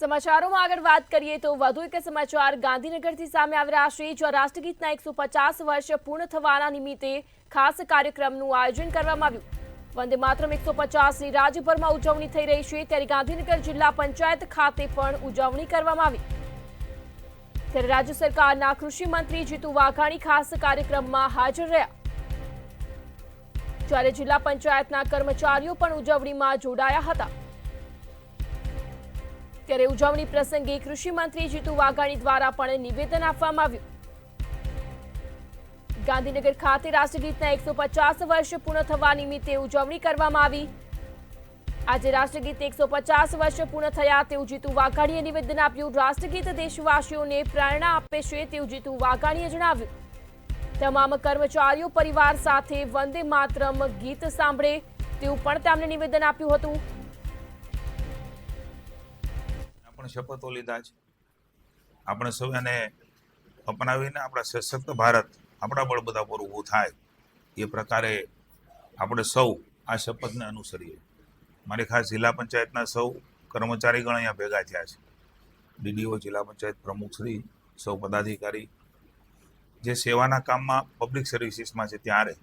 સમાચારોમાં આગળ વાત કરીએ તો વધુ એક સમાચાર ગાંધીનગરથી સામે આવી રહ્યા છે, જ્યાં રાષ્ટ્રગીતના 150 વર્ષ પૂર્ણ થવાના નિમિત્તે ખાસ કાર્યક્રમનું આયોજન કરવામાં આવ્યું। વંદે માતરમ 150ની રાજ્યભરમાં ઉજવણી થઈ રહી છે, ત્યારે ગાંધીનગર જિલ્લા પંચાયત ખાતે પણ ઉજવણી કરવામાં આવી। ત્યારે રાજ્ય સરકારના કૃષિ મંત્રી જીતુ વાઘાણી ખાસ કાર્યક્રમમાં હાજર રહ્યા, જ્યારે જિલ્લા પંચાયતના કર્મચારીઓ પણ ઉજવણીમાં જોડાયા હતા। ત્યારે ઉજવણી પ્રસંગે કૃષિ મંત્રી જીતુ વાઘાણી દ્વારા પણ નિવેદન આપવામાં આવ્યું। ગાંધીનગર ખાતે રાષ્ટ્રગીતના 150 વર્ષ પૂર્ણ થવા નિમિત્તે ઉજવણી કરવામાં આવી। આજે રાષ્ટ્રગીત 150 વર્ષ પૂર્ણ થયા તેવું જીતુ વાઘાણીએ નિવેદન આપ્યું। રાષ્ટ્રગીત દેશવાસીઓને પ્રેરણા આપે છે તેવું જીતુ વાઘાણીએ જણાવ્યું। તમામ કર્મચારીઓ પરિવાર સાથે વંદે માતરમ ગીત સાંભળે તેવું પણ તેમણે નિવેદન આપ્યું હતું। શપથો લીધા છે। આપણે સૌ એને અપનાવીને આપણા સશક્ત ભારત આપણા બળ બધા પર ઊભું થાય એ પ્રકારે આપણે સૌ આ શપથને અનુસરીએ। મારી ખાસ જિલ્લા પંચાયતના સૌ કર્મચારીગણ અહીંયા ભેગા થયા છે। ડીડીઓ, જિલ્લા પંચાયત પ્રમુખશ્રી, સૌ પદાધિકારી જે સેવાના કામમાં પબ્લિક સર્વિસીસમાં છે, ત્યારે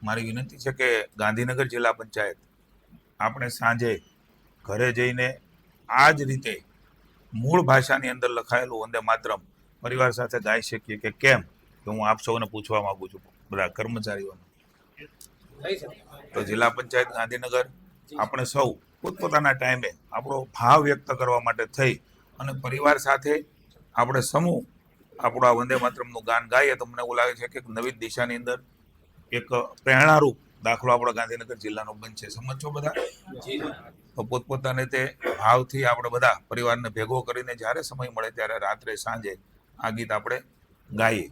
મારી વિનંતી છે કે ગાંધીનગર જિલ્લા પંચાયત આપણે સાંજે ઘરે જઈને આ જ રીતે મૂળ ભાષાની અંદર લખાયેલું વંદે માતરમ પરિવાર સાથે ગાઈ શકીએ કે કેમ, કે હું આપ સૌને પૂછવા માંગુ છું બધા કર્મચારીઓને। તો જિલ્લા પંચાયત ગાંધીનગર આપણે સૌ પોતપોતાના ટાઈમે આપણો ભાવ વ્યક્ત કરવા માટે થઈ અને પરિવાર સાથે આપણે સમૂહ આપણું આ વંદે માતરમનું ગાન ગાઈએ તો મને એવું લાગે છે કે નવી દિશાની અંદર એક પ્રેરણારૂપ દાખલો આપણા ગાંધીનગર જિલ્લાનો બનશે। સમજો બધા? તો પોતપોતાને તે ભાવથી આપણે બધા પરિવારને ભેગો કરીને જ્યારે સમય મળે ત્યારે રાત્રે સાંજે આ ગીત આપણે ગાઈએ।